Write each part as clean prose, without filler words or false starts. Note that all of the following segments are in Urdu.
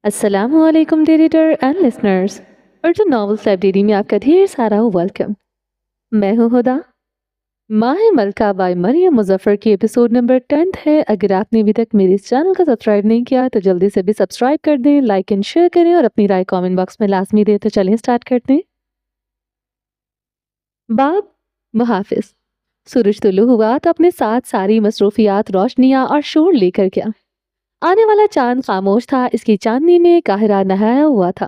السلام علیکم reader and listeners, Urdu novels library میں آپ کا ڈھیر سارا ویلکم۔ میں ہوں ہدا۔ ماہ ملکہ بائی مریم مظفر کی ایپیسوڈ نمبر 10 ہے۔ اگر آپ نے ابھی تک میرے اس چینل کو سبسکرائب نہیں کیا تو جلدی سے بھی سبسکرائب کر دیں، لائک اینڈ شیئر کریں اور اپنی رائے کامنٹ باکس میں لازمی دیں۔ تو چلیں سٹارٹ کرتے ہیں۔ باب محافظ۔ سورج طلوع ہوا تو اپنے ساتھ ساری مصروفیات، روشنیاں اور شور لے کر گیا۔ آنے والا چاند خاموش تھا، اس کی چاندنی میں قاہرہ نہایا ہوا تھا۔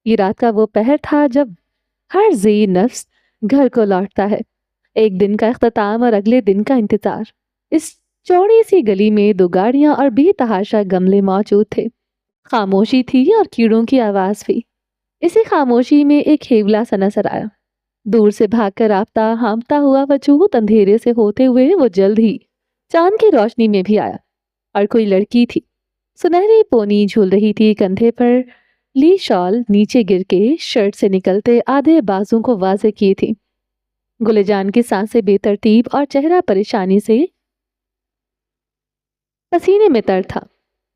یہ رات کا وہ پہر تھا جب ہر ذی نفس گھر کو لوٹتا ہے، ایک دن کا اختتام اور اگلے دن کا انتظار۔ اس چوڑی سی گلی میں 2 گاڑیاں اور بے تحاشا گملے موجود تھے۔ خاموشی تھی اور کیڑوں کی آواز بھی۔ اسی خاموشی میں ایک ہیولا سا نظر آیا۔ دور سے بھاگ کر رابطہ ہامتا ہوا وجود اندھیرے سے ہوتے ہوئے وہ جلد ہی چاند کی روشنی میں بھی آیا، اور کوئی لڑکی تھی۔ سنہری پونی جھول رہی تھی، کندھے پر لی شال نیچے گر کے شرٹ سے نکلتے آدھے بازوں کو واضح کیے تھی۔ گلے جان کی سانسیں بے ترتیب اور چہرہ پریشانی سے پسینے میں تر تھا۔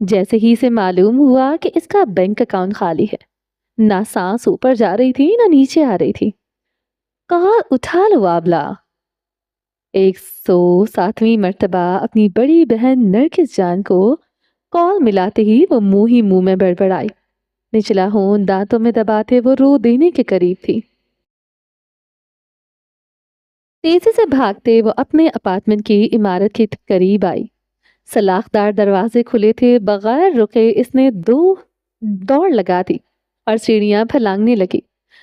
جیسے ہی سے معلوم ہوا کہ اس کا بینک اکاؤنٹ خالی ہے۔ نہ سانس اوپر جا رہی تھی نہ نیچے آ رہی تھی۔ کہا اٹھا لو آبلا۔ 107ویں مرتبہ اپنی بڑی بہن نرگس جان کو کال ملاتے ہی وہ منہ میں بڑبڑائی۔ نچلا ہون دانتوں میں دباتے وہ رو دینے کے قریب تھی۔ تیزی سے بھاگتے وہ اپنے اپارٹمنٹ کی عمارت کے قریب آئی۔ سلاخدار دروازے کھلے تھے۔ بغیر رکے اس نے 2 دوڑ لگا دی اور سیڑھیاں پھلانگنے لگی۔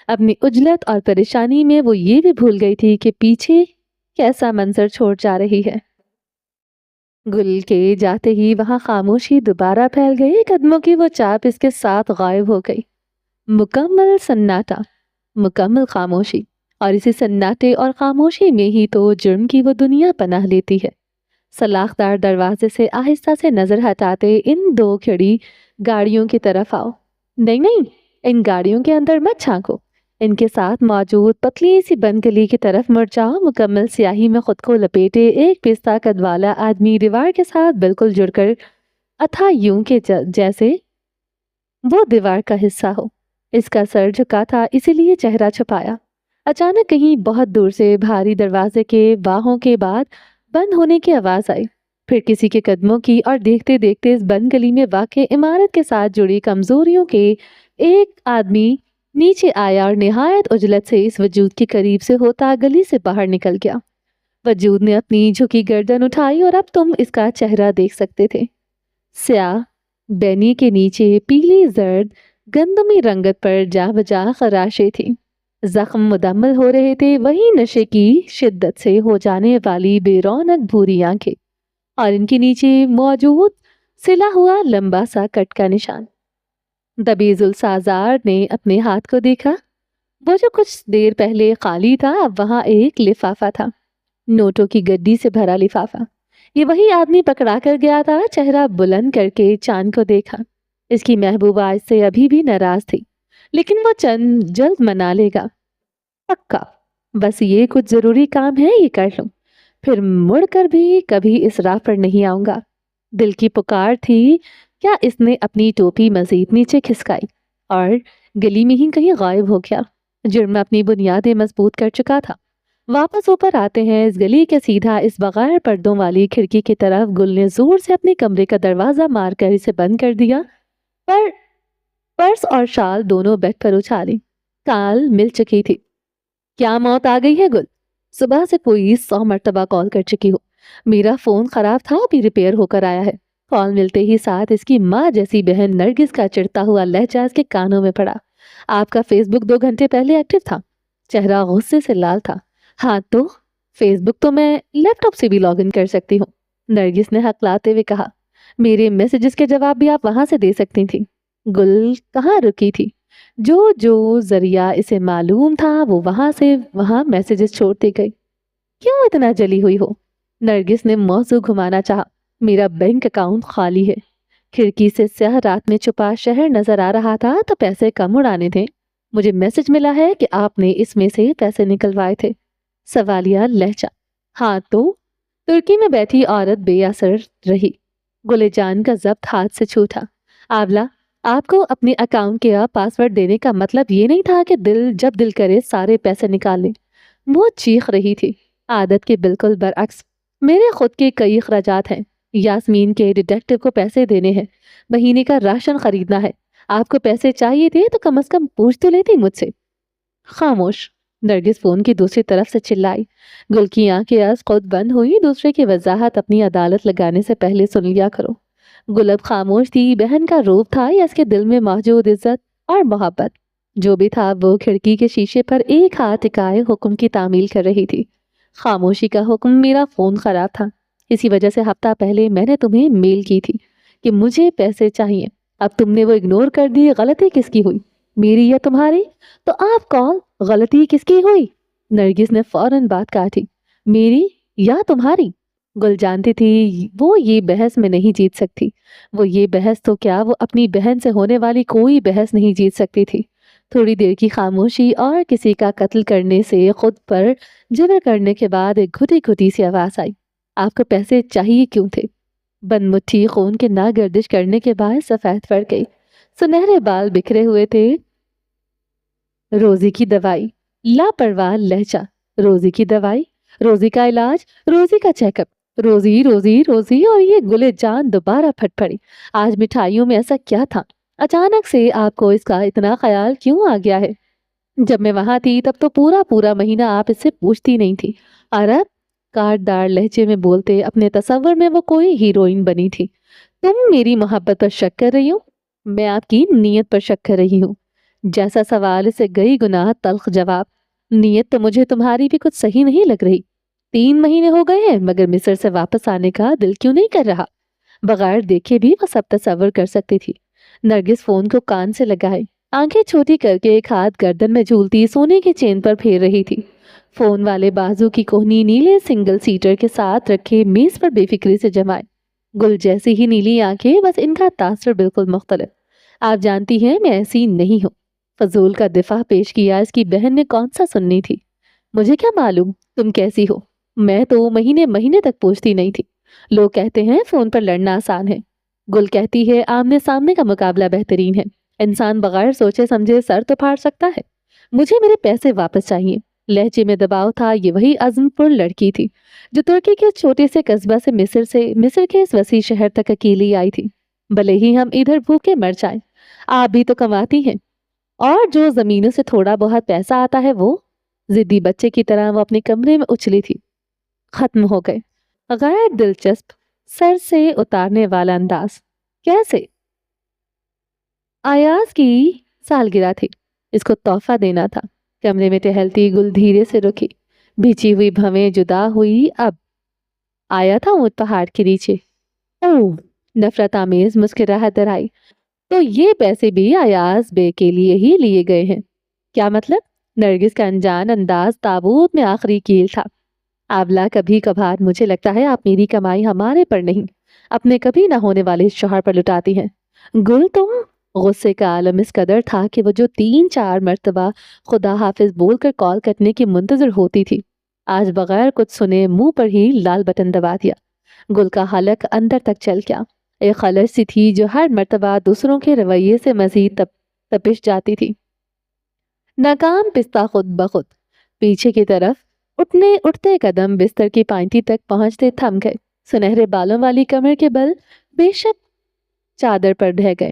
اپنی عجلت اور پریشانی میں وہ یہ بھی بھول گئی تھی کہ پیچھے کیسا منظر چھوڑ جا رہی ہے۔ گل کے جاتے ہی وہاں خاموشی دوبارہ پھیل گئی۔ قدموں کی وہ چاپ اس کے ساتھ غائب ہو گئی۔ مکمل سناٹا، مکمل خاموشی، اور اسی سناٹے اور خاموشی میں ہی تو جرم کی وہ دنیا پناہ لیتی ہے۔ سلاخدار دروازے سے آہستہ سے نظر ہٹاتے ان 2 کھڑی گاڑیوں کی طرف آؤ۔ نہیں نہیں، ان گاڑیوں کے اندر مت جھانکو، ان کے ساتھ موجود پتلی سی بند گلی کی طرف مڑ جاؤ۔ مکمل سیاہی میں خود کو لپیٹے ایک پستہ قد والا آدمی دیوار کے ساتھ بالکل جڑ کر اتھا یوں کہ جیسے وہ دیوار کا حصہ ہو۔ اس کا سر جھکا تھا، اسی لیے چہرہ چھپایا۔ اچانک کہیں بہت دور سے بھاری دروازے کے باہوں کے بعد بند ہونے کی آواز آئی، پھر کسی کے قدموں کی، اور دیکھتے دیکھتے اس بند گلی میں واقع عمارت کے ساتھ جڑی کمزوریوں کے ایک آدمی نیچے آیا اور نہایت عجلت سے اس وجود کے قریب سے ہوتا گلی سے باہر نکل گیا۔ وجود نے اپنی جھکی گردن اٹھائی اور اب تم اس کا چہرہ دیکھ سکتے تھے۔ سیاہ بینی کے نیچے پیلی زرد گندمی رنگت پر جا بجا خراشیں تھی۔ زخم مدمل ہو رہے تھے، وہی نشے کی شدت سے ہو جانے والی بے رونق بھوری آنکھیں، اور ان کے نیچے موجود سلا ہوا لمبا سا کٹ کا نشان۔ دبیز السازار نے اپنے ہاتھ کو دیکھا۔ وہ جو کچھ دیر پہلے خالی تھا اب وہاں ایک لفافہ تھا، نوٹوں کی گڈی سے بھرا لفافہ۔ یہ وہی آدمی پکڑا کر گیا تھا۔ چہرہ بلند کر کے چاند کو دیکھا۔ اس کی محبوبہ اس سے ابھی بھی ناراض تھی، لیکن وہ چند جلد منا لے گا، پکا۔ بس یہ کچھ ضروری کام ہے، یہ کر لوں، پھر مڑ کر بھی کبھی اس راہ پر نہیں آؤں گا۔ دل کی پکار تھی۔ کیا اس نے اپنی ٹوپی مزید نیچے کھسکائی اور گلی میں ہی کہیں غائب ہو گیا؟ جرم اپنی بنیادیں مضبوط کر چکا تھا۔ واپس اوپر آتے ہیں۔ اس گلی کے سیدھا اس بغیر پردوں والی کھڑکی کی طرف گل نے زور سے اپنے کمرے کا دروازہ مار کر اسے بند کر دیا، پر پرس اور شال دونوں بیڈ پر اچھالی۔ کال مل چکی تھی۔ کیا موت آ گئی ہے گل؟ صبح سے کوئی 100 مرتبہ کال کر چکی ہو۔ میرا فون خراب تھا، ابھی ریپیئر ہو کر آیا ہے۔ کال ملتے ہی ساتھ اس کی ماں جیسی بہن نرگس کا چڑھتا ہوا لہجہ اس کے کانوں میں پڑا۔ آپ کا فیس بک 2 گھنٹے پہلے ایکٹیو تھا۔ چہرہ غصے سے لال تھا۔ ہاں تو فیس بک تو میں لیپ ٹاپ سے بھی لاگ ان کر سکتی ہوں، نرگس نے ہکلاتے ہوئے کہا۔ میرے میسیجز کے جواب بھی آپ وہاں سے دے سکتی تھی۔ گل کہاں رکی تھی؟ جو ذریعہ اسے معلوم تھا وہ وہاں سے وہاں میسیجز چھوڑتے گئی۔ کیوں اتنا جلی ہوئی ہو؟ نرگس نے موضوع گھمانا چاہا۔ میرا بینک اکاؤنٹ خالی ہے۔ کھڑکی سے سیاہ رات میں چھپا شہر نظر آ رہا تھا تو پیسے کم اڑانے تھے۔ مجھے میسج ملا ہے کہ آپ نے اس میں سے پیسے نکلوائے تھے۔ سوالیہ لہجہ۔ ہاں تو؟ ترکی میں بیٹھی عورت بے اثر رہی۔ گلے جان کا ضبط ہاتھ سے چھوٹا۔ آولا، آپ کو اپنے اکاؤنٹ کا پاسورڈ دینے کا مطلب یہ نہیں تھا کہ جب دل کرے سارے پیسے نکال لیں۔ وہ چیخ رہی تھی۔ عادت کے بالکل برعکس، میرے خود کے کئی اخراجات ہیں۔ یاسمین کے ڈیٹیکٹو کو پیسے دینے ہیں، مہینے کا راشن خریدنا ہے۔ آپ کو پیسے چاہیے تھے تو کم از کم پوچھ تو لیتی مجھ سے۔ خاموش۔ نرگس فون کی دوسری طرف سے چلائی۔ گل کی آنکھیں آج خود بند ہوئی۔ دوسرے کی وضاحت اپنی عدالت لگانے سے پہلے سن لیا کرو۔ گل اب خاموش تھی۔ بہن کا روپ تھا یا اس کے دل میں موجود عزت اور محبت؟ جو بھی تھا، وہ کھڑکی کے شیشے پر ایک ہاتھ ٹکائے حکم کی تعمیل کر رہی تھی۔ خاموشی کا حکم۔ میرا فون خراب تھا، اسی وجہ سے ہفتہ پہلے میں نے تمہیں میل کی تھی کہ مجھے پیسے چاہیے۔ اب تم نے وہ اگنور کر دی۔ غلطی کس کی ہوئی، میری یا تمہاری؟ تو آپ کون؟ غلطی کس کی ہوئی؟ نرگس نے فوراً بات کاٹی۔ میری یا تمہاری؟ گل جانتی تھی وہ یہ بحث میں نہیں جیت سکتی۔ وہ یہ بحث تو کیا، وہ اپنی بہن سے ہونے والی کوئی بحث نہیں جیت سکتی تھی۔ تھوڑی دیر کی خاموشی اور کسی کا قتل کرنے سے خود پر جبر کرنے کے بعد ایک گھٹی گھٹی سی آواز آئی۔ آپ کو پیسے چاہیے کیوں تھے؟ بند مٹھی خون کے نہ گردش کرنے کے بعد سفید پڑ گئی۔ سنہرے بال بکھرے ہوئے تھے۔ روزی کی دوائی، لاپرواہ لہجہ۔ روزی کی دوائی، روزی کا علاج، روزی کا چیک اپ، روزی روزی روزی۔ اور یہ گلے جان دوبارہ پھٹ پڑی۔ آج مٹھائیوں میں ایسا کیا تھا؟ اچانک سے آپ کو اس کا اتنا خیال کیوں آ گیا ہے؟ جب میں وہاں تھی تب تو پورا مہینہ آپ اس سے پوچھتی نہیں تھی۔ عرب کاٹ دار لہجے میں بولتے، اپنے تصور میں وہ کوئی ہیروئن بنی تھی۔ تم میری محبت پر شک کر رہی ہو؟ میں آپ کی نیت پر شک کر رہی ہوں۔ جیسا سوال اسے گئی گناہ تلخ جواب۔ نیت تو مجھے تمہاری بھی کچھ صحیح نہیں لگ رہی۔ 3 مہینے ہو گئے ہیں مگر مصر سے واپس آنے کا دل کیوں نہیں کر رہا؟ بغیر دیکھے بھی وہ سب تصور کر سکتی تھی۔ نرگس فون کو کان سے لگائے، آنکھیں چھوٹی کر کے ایک ہاتھ گردن میں جھولتی سونے کے چین پر پھیر رہی تھی۔ فون والے بازو کی کوہنی نیلے سنگل سیٹر کے ساتھ رکھے میز پر بے فکری سے جمائے۔ گل جیسی ہی نیلی آنکھیں، بس ان کا تاثر بالکل مختلف۔ آپ جانتی ہیں میں ایسی نہیں ہوں۔ فضول کا دفاع پیش کیا۔ اس کی بہن نے کون سا سننی تھی؟ مجھے کیا معلوم تم کیسی ہو؟ میں تو مہینے تک پوچھتی نہیں تھی۔ لوگ کہتے ہیں فون پر لڑنا آسان ہے، گل کہتی ہے آمنے سامنے کا مقابلہ بہترین ہے۔ انسان بغیر سوچے سمجھے سر تو پھاڑ سکتا ہے۔ مجھے میرے پیسے واپس چاہیے۔ لہجے میں دباؤ تھا۔ یہ وہی عزم پر لڑکی تھی جو ترکی کے چھوٹے سے قصبہ سے مصر کے اس وسیع شہر تک اکیلی آئی تھی۔ بھلے ہی ہم ادھر بھوکے مر جائیں، آپ بھی تو کماتی ہیں، اور جو زمینوں سے تھوڑا بہت پیسہ آتا ہے وہ ضدی بچے کی طرح وہ اپنے کمرے میں اچھلی تھی۔ ختم ہو گئے۔ غیر دلچسپ، سر سے اتارنے والا انداز۔ کیسے؟ آیاز کی سالگرہ تھی، اس کو تحفہ دینا تھا۔ کمرے میں ٹہلتی گل دھیرے سے رکی۔ بھیچی ہوئی بھویں جدا ہوئی۔ اب آیا تھا اونٹ پہاڑ کے نیچے۔ اوہ، نفرت آمیز مسکراہٹ درائی۔ تو یہ پیسے بھی ایاز بے کے لیے ہی لیے گئے ہیں؟ کیا مطلب؟ نرگس کا انجان انداز تابوت میں آخری کیل تھا۔ آبلا کبھی کبھار مجھے لگتا ہے آپ میری کمائی ہمارے پر نہیں، اپنے کبھی نہ ہونے والے شوہر پر لٹاتی ہیں۔ گل تم؟ غصے کا عالم اس قدر تھا کہ وہ جو 3-4 مرتبہ خدا حافظ بول کر کال کٹنے کی منتظر ہوتی تھی، آج بغیر کچھ سنے منہ پر ہی لال بٹن دبا دیا۔ گل کا حلق اندر تک چل گیا۔ ایک خلش سی تھی جو ہر مرتبہ دوسروں کے رویے سے مزید تپش جاتی تھی۔ ناکام پستہ خود بخود پیچھے کی طرف اٹھتے قدم بستر کی پائنٹی تک پہنچتے تھم گئے۔ سنہرے بالوں والی کمر کے بل بے شک چادر پر ڈھہ گئے،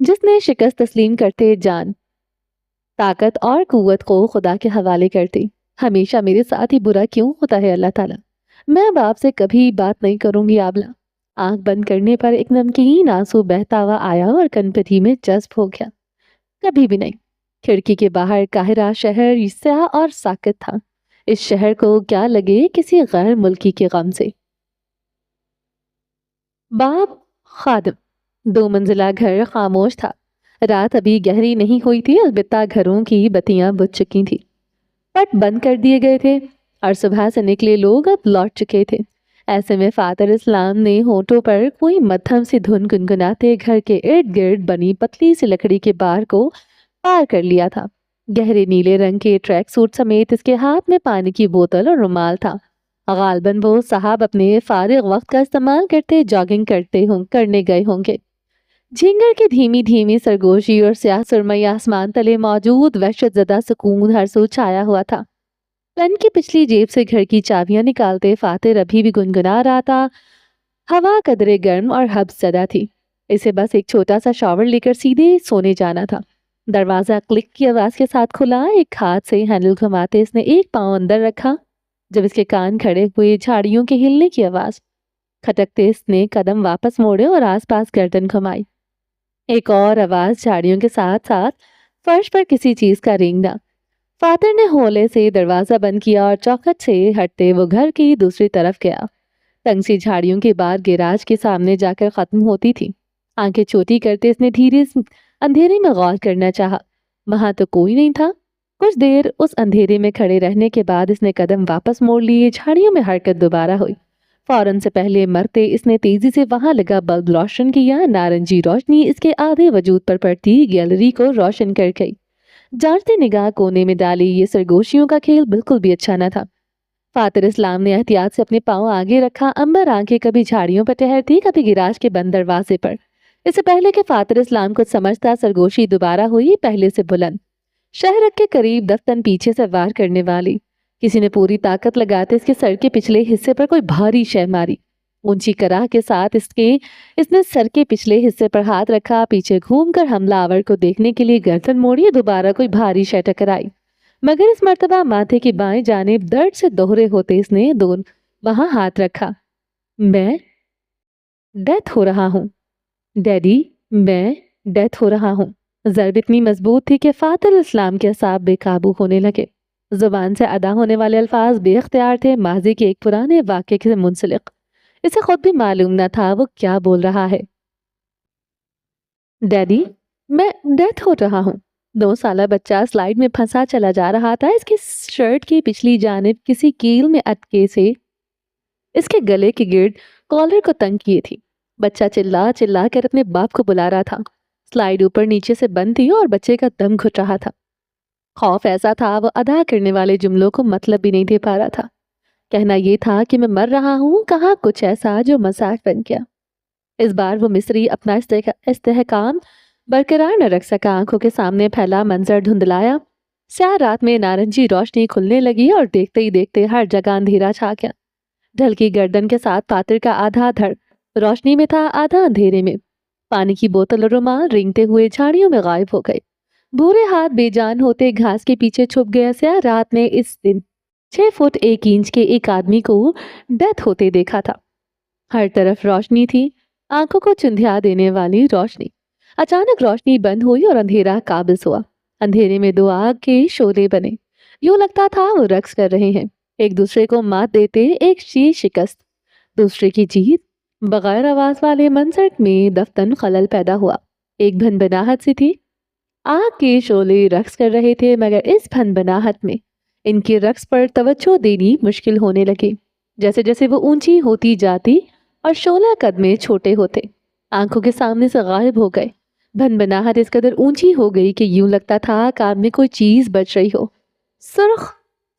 جس نے شکست تسلیم کرتے جان، طاقت اور قوت کو خدا کے حوالے کرتی۔ ہمیشہ میرے ساتھ ہی برا کیوں ہوتا ہے اللہ تعالیٰ؟ میں اب آپ سے کبھی بات نہیں کروں گی آبلا۔ آنکھ بند کرنے پر ایک نمکین آنسو بہتا ہوا آیا اور کنپٹی میں جذب ہو گیا۔ کبھی بھی نہیں۔ کھڑکی کے باہر قاہرہ شہر سیاہ اور ساکت تھا۔ اس شہر کو کیا لگے کسی غیر ملکی کے غم سے۔ باب خادم۔ 2 منزلہ گھر خاموش تھا۔ رات ابھی گہری نہیں ہوئی تھی، البتہ گھروں کی بتیاں بجھ چکی تھیں، پٹ بند کر دیے گئے تھے اور صبح سے نکلے لوگ اب لوٹ چکے تھے۔ ایسے میں فاتر اسلام نے ہونٹوں پر کوئی مدھم سی دھن گنگناتے گھر کے ارد گرد بنی پتلی سی لکڑی کے بار کو پار کر لیا تھا۔ گہرے نیلے رنگ کے ٹریک سوٹ سمیت اس کے ہاتھ میں پانی کی بوتل اور رومال تھا۔ غالباً وہ صاحب اپنے فارغ وقت کا استعمال کرتے جاگنگ کرنے گئے ہوں گے۔ جھینگر کی دھیمی دھیمی سرگوشی اور سیاہ سرمئی آسمان تلے موجود وحشت زدہ سکون ہر سو چھایا ہوا تھا۔ پن کی پچھلی جیب سے گھر کی چابیاں نکالتے فاتر ابھی بھی گنگنا رہا تھا۔ ہوا قدرے گرم اور حبس زدہ تھی۔ اسے بس ایک چھوٹا سا شاور لے کر سیدھے سونے جانا تھا۔ دروازہ کلک کی آواز کے ساتھ کھلا۔ ایک ہاتھ سے ہینڈل گھماتے اس نے ایک پاؤں اندر رکھا۔ جب اس کے کان کھڑے ہوئے جھاڑیوں کے ہلنے کی آواز، کھٹکتے اس نے قدم واپس موڑے اور آس پاس گردن گھمائی۔ ایک اور آواز جھاڑیوں کے ساتھ ساتھ فرش پر کسی چیز کا رینگنا۔ فاتر نے ہولے سے دروازہ بند کیا اور چوکھٹ سے ہٹتے وہ گھر کی دوسری طرف گیا۔ تنگ سی جھاڑیوں کے بعد گیراج کے سامنے جا کر ختم ہوتی تھی۔ آنکھیں چھوٹی کرتے اس نے دھیرے اندھیرے میں غور کرنا چاہا۔ وہاں تو کوئی نہیں تھا۔ کچھ دیر اس اندھیرے میں کھڑے رہنے کے بعد اس نے قدم واپس موڑ لیے۔ جھاڑیوں میں حرکت دوبارہ ہوئی۔ فوراً سے پہلے مرتے اس نے تیزی سے وہاں لگا بلب روشن کیا۔ نارنجی روشنی اس کے آدھے وجود پر پڑتی گیلری کو روشن کر گئی۔ جانچتے نگاہ کونے میں ڈالی۔ یہ سرگوشیوں کا کھیل بالکل بھی اچھا نہ تھا۔ فاتر اسلام نے احتیاط سے اپنے پاؤں آگے رکھا۔ امبر آنکھیں کبھی جھاڑیوں پر ٹہرتی، کبھی گیراج کے بند دروازے پر۔ اس سے پہلے کہ فاتر اسلام کچھ سمجھتا، سرگوشی دوبارہ ہوئی، پہلے سے بلند، شہرک کے قریب دفتن پیچھے سے وار کرنے والی۔ کسی نے پوری طاقت لگاتے اس کے سر کے پچھلے حصے پر کوئی بھاری شے ماری۔ اونچی کراہ کے ساتھ اس نے سر کے پچھلے حصے پر ہاتھ رکھا، پیچھے گھوم کر حملہ آور کو دیکھنے کے لیے گردن موڑی۔ دوبارہ کوئی بھاری شے ٹکرائی، مگر اس مرتبہ ماتھے کی بائیں جانب درد سے دوہرے ہوتے اس نے وہاں ہاتھ رکھا۔ میں ڈیتھ ہو رہا ہوں ڈیڈی، میں ڈیتھ ہو رہا ہوں۔ ضرب اتنی مضبوط تھی کہ فاتر اسلام کے اعصاب بے قابو ہونے لگے۔ زبان سے ادا ہونے والے الفاظ بے اختیار تھے، ماضی کے ایک پرانے واقعے سے منسلک۔ اسے خود بھی معلوم نہ تھا وہ کیا بول رہا ہے۔ ڈیڈی، میں ڈیتھ ہو رہا ہوں۔ 9 سالہ بچہ سلائیڈ میں پھنسا چلا جا رہا تھا۔ اس کی شرٹ کی پچھلی جانب کسی کیل میں اٹکے سے اس کے گلے کے گرد کالر کو تنگ کیے تھی۔ بچہ چلا چلا کر اپنے باپ کو بلا رہا تھا۔ سلائیڈ اوپر نیچے سے بند تھی اور بچے کا دم گھٹ رہا تھا۔ خوف ایسا تھا وہ ادا کرنے والے جملوں کو مطلب بھی نہیں دے پا رہا تھا۔ کہنا یہ تھا کہ میں مر رہا ہوں، کہا کچھ ایسا جو مذاق بن گیا۔ اس بار وہ مصری اپنا استحکام برقرار نہ رکھ سکا۔ آنکھوں کے سامنے پھیلا منظر دھندلایا۔ سیاہ رات میں نارنجی روشنی کھلنے لگی اور دیکھتے ہی دیکھتے ہر جگہ اندھیرا چھا گیا۔ ڈھلکی گردن کے ساتھ فاتر کا آدھا دھڑ روشنی میں تھا، آدھا اندھیرے میں۔ پانی کی بوتل اور رومال رینگتے ہوئے جھاڑیوں میں غائب ہو گئے۔ بھورے ہاتھ بے جان ہوتے گھاس کے پیچھے چھپ گئے۔ سیاہ رات میں اس دن 6 فٹ 1 انچ کے ایک آدمی کو ڈیتھ ہوتے دیکھا تھا۔ ہر طرف روشنی تھی، آنکھوں کو چندھیا دینے والی روشنی۔ اچانک روشنی بند ہوئی اور اندھیرا قابض ہوا۔ اندھیرے میں 2 آگ کے شعلے بنے۔ یوں لگتا تھا وہ رقص کر رہے ہیں، ایک دوسرے کو مات دیتے، ایک شکست دوسرے کی جیت۔ بغیر آواز والے منظر میں دفتن خلل پیدا ہوا۔ ایک بھن بناہٹ سی تھی۔ آگ کے شعلے رقص کر رہے تھے، مگر اس بھن بناہٹ میں ان کے رقص پر توجہ دینی مشکل ہونے لگی۔ جیسے جیسے وہ اونچی ہوتی جاتی اور شعلہ قد میں چھوٹے ہوتے، آنکھوں کے سامنے سے غائب ہو گئے۔ بھن بناہٹ اس قدر اونچی ہو گئی کہ یوں لگتا تھا کان میں کوئی چیز بج رہی ہو۔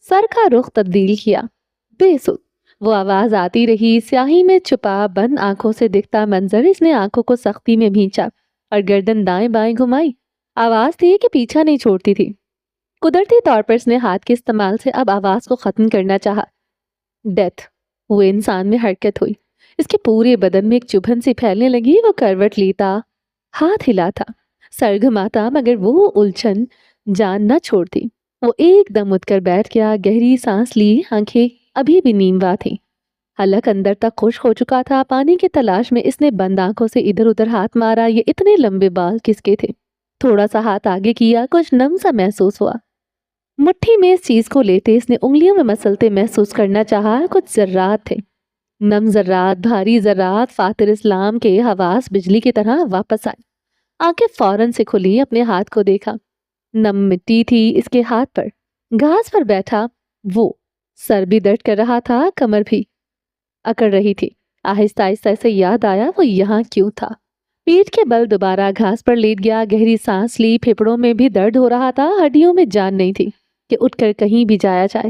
سر کا رخ تبدیل کیا، بے سود وہ آواز آتی رہی۔ سیاہی میں چھپا بند آنکھوں سے دکھتا منظر۔ اس نے آنکھوں کو سختی میں بھینچا اور گردن دائیں بائیں گھمائی۔ آواز تھی کہ پیچھا نہیں چھوڑتی تھی۔ قدرتی طور پر اس نے ہاتھ کے استعمال سے اب آواز کو ختم کرنا چاہا۔ ڈیتھ، وہ انسان میں حرکت ہوئی۔ اس کے پورے بدن میں ایک چبھن سی پھیلنے لگی۔ وہ کروٹ لیتا، ہاتھ ہلاتا، سر گھماتا، مگر وہ الجھن جان نہ چھوڑتی۔ وہ ایک دم اٹھ کر بیٹھ گیا، گہری سانس لی، آنکھیں ابھی بھی نیموا تھیں۔ حلق اندر تک خشک ہو چکا تھا۔ پانی کی تلاش میں اس نے بند آنکھوں سے ادھر ادھر ہاتھ مارا۔ یہ اتنے لمبے بال کس کے تھے؟ تھوڑا سا ہاتھ آگے کیا، کچھ نم سا محسوس ہوا۔ مٹھی میں اس چیز کو لیتے اس نے انگلیوں میں مسلتے محسوس کرنا چاہا۔ کچھ ذرات تھے، نم ذرات، بھاری ذرات۔ فاتر اسلام کے حواس بجلی کی طرح واپس آئے۔ آنکھیں فوراً سے کھلی، اپنے ہاتھ کو دیکھا۔ نم مٹی تھی اس کے ہاتھ پر۔ گھاس پر بیٹھا وہ، سر بھی درد کر رہا تھا، کمر بھی اکڑ رہی تھی۔ آہستہ آہستہ اسے یاد آیا وہ یہاں کیوں تھا۔ پیٹھ کے بل دوبارہ گھاس پر لیٹ گیا، گہری سانس لی۔ پھیپڑوں میں بھی درد ہو رہا تھا، ہڈیوں میں جان نہیں تھی کہ اٹھ کر کہیں بھی جایا جائے۔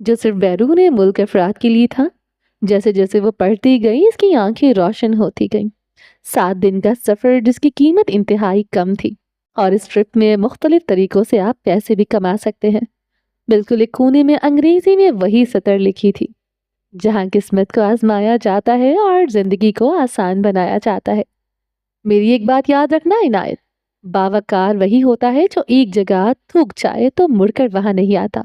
جو صرف بیرون ملک افراد کے لیے تھا۔ جیسے جیسے وہ پڑھتی گئی اس کی آنکھیں روشن ہوتی گئیں۔ 7 دن کا سفر جس کی قیمت انتہائی کم تھی، اور اس ٹرپ میں مختلف طریقوں سے آپ پیسے بھی کما سکتے ہیں۔ بالکل ایک کونے میں انگریزی میں وہی سطر لکھی تھی، جہاں قسمت کو آزمایا جاتا ہے اور زندگی کو آسان بنایا جاتا ہے۔ میری ایک بات یاد رکھنا عنایت، باوقار وہی ہوتا ہے جو ایک جگہ تھوک جائے تو مڑ کر وہاں نہیں آتا۔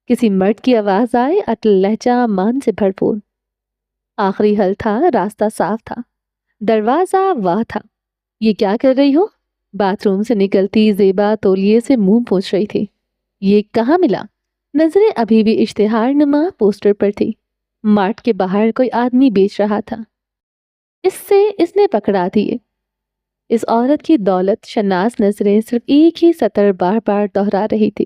کسی مرد کی آواز آئے، اٹل لہجہ مان سے بھرپور۔ آخری حل تھا، راستہ صاف تھا، دروازہ واہ تھا۔ یہ کیا کر رہی ہو؟ باتھ روم سے نکلتی زیبا تولیے سے منہ پوچھ رہی تھی۔ یہ کہاں ملا؟ نظریں ابھی بھی اشتہار نما پوسٹر پر تھی۔ مارٹ کے باہر کوئی آدمی بیچ رہا تھا۔ اس نے پکڑا دیے۔ اس عورت کی دولت شناس نظریں صرف ایک ہی سطر بار بار دہرا رہی تھی۔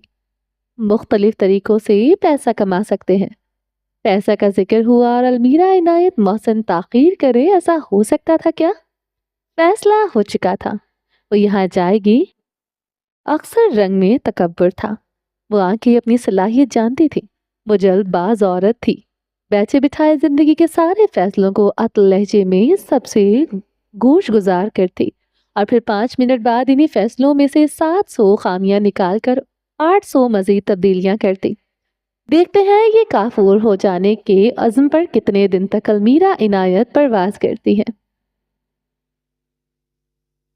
مختلف طریقوں سے پیسہ کما سکتے ہیں۔ پیسہ کا ذکر ہوا اور المیرا عنایت محسن تاخیر کرے، ایسا ہو سکتا تھا کیا؟ فیصلہ ہو چکا تھا، وہ یہاں جائے گی۔ اکثر رنگ میں تکبر تھا، وہ آنکھیں اپنی صلاحیت جانتی تھی، وہ جلد باز عورت تھی۔ بیٹھے بٹھائے زندگی کے سارے فیصلوں کو اٹل لہجے میں سب سے گوش گزار کرتی، اور پھر 5 منٹ بعد انہی فیصلوں میں سے 700 خامیاں نکال کر 800 مزید تبدیلیاں کرتی۔ دیکھتے ہیں یہ کافور ہو جانے کے عزم پر کتنے دن تک المیرا عنایت پرواز کرتی ہے۔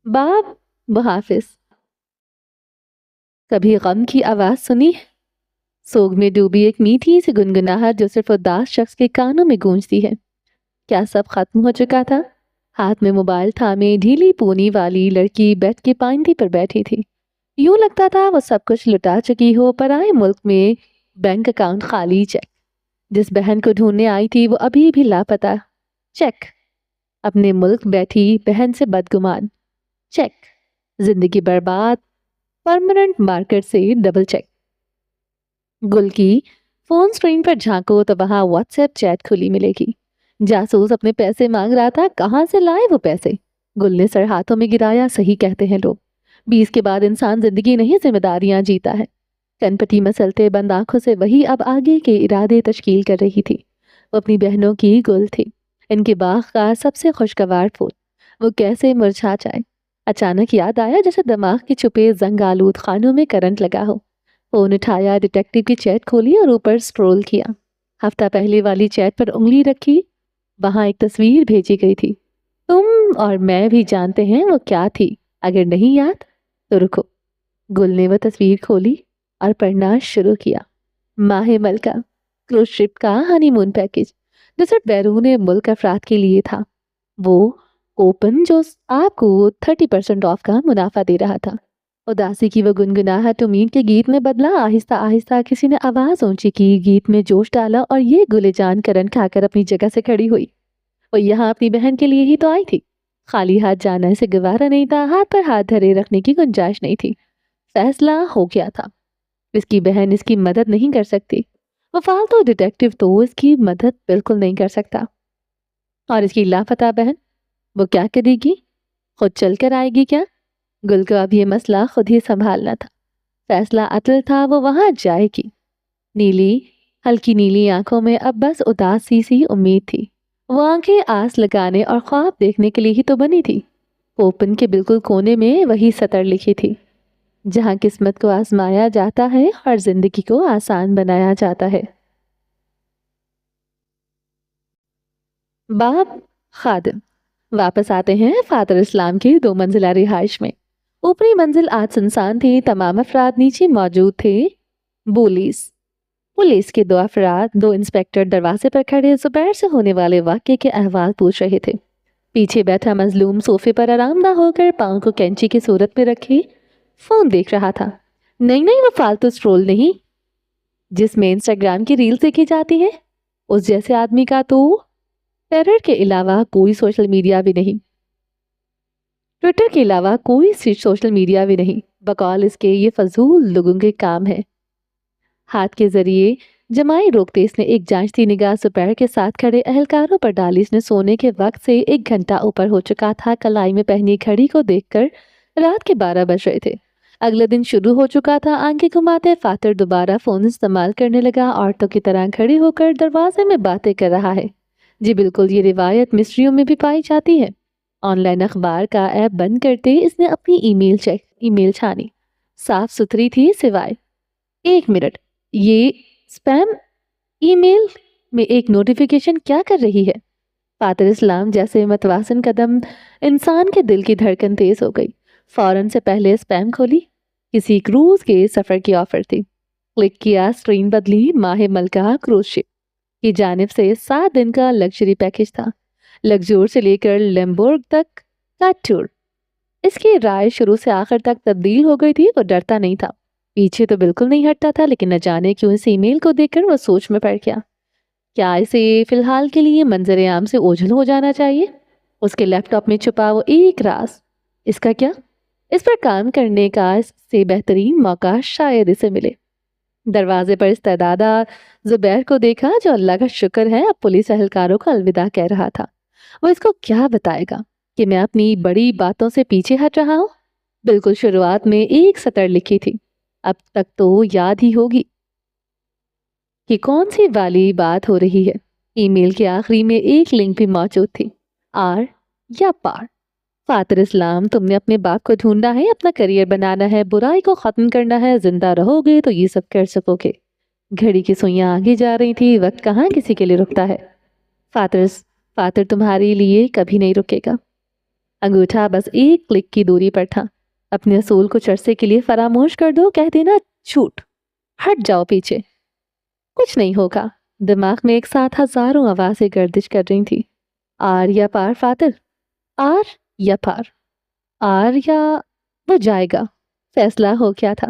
باب محافظ۔ کبھی غم کی آواز سنی؟ سوگ میں ڈوبی ایک میٹھی سی گنگناہٹ جو صرف اداس شخص کے کانوں میں گونجتی ہے۔ کیا سب ختم ہو چکا تھا؟ ہاتھ میں موبائل تھامے ڈھیلی پونی والی لڑکی بیڈ کی پائنتی پر بیٹھی تھی۔ یوں لگتا تھا وہ سب کچھ لٹا چکی ہو، پرائے ملک میں بینک اکاؤنٹ خالی، چیک جس بہن کو ڈھونڈنے آئی تھی وہ ابھی بھی لاپتہ، چیک اپنے ملک بیٹھی بہن سے بدگمان، چیک زندگی برباد، پرماننٹ مارکر سے ڈبل چیک۔ گل کی فون سکرین پر جھانکو تو وہاں واٹس ایپ چیٹ کھلی ملے گی۔ جاسوس اپنے پیسے مانگ رہا تھا، کہاں سے لائے وہ پیسے؟ گل نے سر ہاتھوں میں گرایا، صحیح کہتے ہیں لوگ، 20 کے بعد انسان زندگی نہیں ذمہ داریاں جیتا ہے۔ کن پٹی مسلتے بند آنکھوں سے وہی اب آگے کے ارادے تشکیل کر رہی تھی۔ وہ اپنی بہنوں کی گل تھی، ان کے باغ کا سب سے خوشگوار پھول، وہ کیسے مرجھا جائے؟ اچانک یاد آیا جیسے دماغ کے چھپے زنگ آلود خانوں میں کرنٹ لگا ہو۔ فون اٹھایا، ڈیٹیکٹیو کی چیٹ کھولی اور اوپر سکرول کیا۔ ہفتہ پہلے والی چیٹ پر انگلی رکھی، وہاں ایک تصویر بھیجی گئی تھی۔ تم اور میں بھی جانتے ہیں وہ کیا تھی، اگر نہیں یاد تو رکو۔ گل نے وہ تصویر کھولی اور پڑھنا شروع کیا۔ ماہ ملکہ کروز شپ کا ہنی مون پیکج جو صرف بیرون ملک افراد کے لیے تھا۔ وہ کوپن جو آپ کو 30% آف کا منافع دے رہا تھا۔ اداسی کی وہ گنگناہٹ امید کے گیت میں بدلا۔ آہستہ آہستہ کسی نے آواز اونچی کی، گیت میں جوش ڈالا، اور یہ گلے جان کرن کھا کر اپنی جگہ سے کھڑی ہوئی۔ وہ یہاں اپنی بہن کے لیے ہی تو آئی تھی، خالی ہاتھ جانا اسے گوارا نہیں تھا، ہاتھ پر ہاتھ دھرے رکھنے کی گنجائش نہیں تھی۔ فیصلہ ہو گیا تھا، اس کی بہن اس کی مدد نہیں کر سکتی، وہ فالتو ڈیٹیکٹیو تو اس کی مدد بالکل نہیں کر سکتا، اور اس کی لاپتہ بہن، وہ کیا کرے گی؟ خود چل کر آئے گی کیا؟ گل کو اب یہ مسئلہ خود ہی سنبھالنا تھا۔ فیصلہ اٹل تھا، وہ وہاں جائے گی۔ نیلی ہلکی نیلی آنکھوں میں اب بس اداسی سی امید تھی۔ وہ آنکھیں آس لگانے اور خواب دیکھنے کے لیے ہی تو بنی تھی۔ اوپن کے بالکل کونے میں وہی سطر لکھی تھی، جہاں قسمت کو آزمایا جاتا ہے اور زندگی کو آسان بنایا جاتا ہے۔ باب خادم۔ واپس آتے ہیں فادر اسلام کی 2 منزلہ رہائش میں۔ اوپری منزل آج سنسان تھی، تمام افراد نیچے موجود تھے۔ پولیس کے 2 افراد، 2 انسپیکٹر دروازے پر کھڑے زبیر سے ہونے والے واقعے کے احوال پوچھ رہے تھے۔ پیچھے بیٹھا مظلوم صوفے پر آرام دہ ہو کر پاؤں کو کینچی کی صورت میں رکھے فون دیکھ رہا تھا۔ نہیں وہ فالتو سٹرول نہیں جس میں انسٹاگرام کی ریلز دیکھی جاتی ہیں، اس جیسے آدمی کا تو ٹیرر کے علاوہ کوئی سوشل میڈیا بھی نہیں، ٹویٹر کے علاوہ کوئی سوشل میڈیا بھی نہیں، بقول اس کے یہ فضول لوگوں کے کام ہے۔ ہاتھ کے ذریعے جمائی روکتے اس نے ایک جانچتی نگاہ زبیر کے ساتھ کھڑے اہلکاروں پر ڈالی۔ اس نے سونے کے وقت سے 1 گھنٹہ اوپر ہو چکا تھا۔ کلائی میں پہنی گھڑی کو دیکھ کر رات کے 12 بج رہے تھے۔ اگلا دن شروع ہو چکا تھا. آنکھیں گھماتے فاتر دوبارہ فون استعمال کرنے لگا. عورتوں کی طرح کھڑی ہو کر دروازے میں باتیں کر رہا ہے. جی بالکل، یہ روایت مصریوں میں بھی پائی جاتی ہے. آن لائن اخبار کا ایپ بند کرتے اس نے اپنی ای میل چھانی. صاف ستھری تھی سوائے 1 منٹ. یہ اسپیم ای میل میں ایک نوٹیفیکیشن کیا کر رہی ہے؟ فاتر اسلام جیسے متوازن قدم انسان کے دل کی دھڑکن تیز ہو گئی. فوراً سے پہلے اسپیم کھولی. کسی کروز کے سفر کی آفر تھی. کلک کیا، اسکرین بدلی. ماہ ملکہ کروز شپ کی جانب سے 7 دن کا لگژری پیکج تھا. لگزور سے لے کر لیمبورگ تک کا ٹور. اس کی رائے شروع سے آخر تک تبدیل ہو گئی تھی. وہ ڈرتا نہیں تھا، پیچھے تو بالکل نہیں ہٹتا تھا، لیکن نہ جانے کیوں اس ای میل کو دیکھ کر وہ سوچ میں پڑ گیا. کیا اسے فی الحال کے لیے منظر عام سے اوجھل ہو جانا چاہیے؟ اس کے لیپ ٹاپ میں چھپا وہ ایک راز. اس کا کیا؟ اس پر کام کرنے کا اس سے بہترین موقع شاید اسے ملے. دروازے پر استعدادہ زبیر کو دیکھا، جو اللہ کا شکر ہے اب پولیس اہلکاروں کو الوداع کہہ رہا تھا. وہ اس کو کیا بتائے گا کہ میں اپنی بڑی باتوں سے پیچھے ہٹ رہا ہوں؟ بالکل شروعات میں ایک سطر لکھی تھی. اب تک تو یاد ہی ہوگی کہ کون سی والی بات ہو رہی ہے. ای میل کے آخری میں ایک لنک بھی موجود تھی. آر یا پار. فاتر اسلام، تم نے اپنے باپ کو ڈھونڈنا ہے، اپنا کریئر بنانا ہے، برائی کو ختم کرنا ہے. زندہ رہو گے تو یہ سب کر سکو گے. گھڑی کی سوئیاں آگے جا رہی تھی. وقت کہاں کسی کے لیے رکتا ہے. فاتر تمہارے لیے کبھی نہیں رکے گا. انگوٹھا بس ایک کلک کی دوری پر تھا. اپنے اصول کچھ عرصے کے لیے فراموش کر دو. کہہ دینا چھوٹ، ہٹ جاؤ پیچھے. کچھ نہیں ہوگا. دماغ میں ایک ساتھ ہزاروں آوازیں گردش کر رہی تھی. آر یا پار فاتر، آر یا پار، آر یا وہ جائے گا. فیصلہ ہو گیا تھا.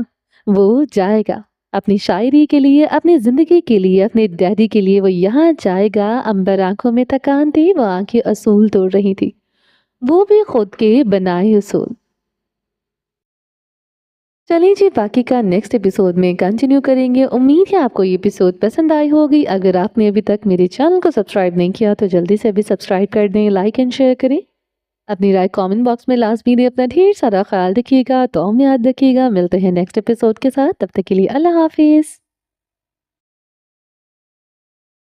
وہ جائے گا. اپنی شاعری کے لیے، اپنی زندگی کے لیے، اپنے ڈیڈی کے لیے وہ یہاں جائے گا. امبر آنکھوں میں تکان تھی. وہ آنکھیں اصول توڑ رہی تھی، وہ بھی خود کے بنائے اصول. چلیے جی، باقی کا نیکسٹ ایپیسوڈ میں کنٹینیو کریں گے. امید ہے آپ کو یہ ایپیسوڈ پسند آئی ہوگی. اگر آپ نے ابھی تک میرے چینل کو سبسکرائب نہیں کیا تو جلدی سے ابھی سبسکرائب کر دیں، لائک اینڈ شیئر کریں. اپنی رائے کامنٹ باکس میں لازمی دیں. اپنا ڈھیر سارا خیال رکھیے گا، دعاؤں میں یاد رکھیے گا. ملتے ہیں نیکسٹ ایپیسوڈ کے ساتھ. تب تک کے لیے اللہ حافظ.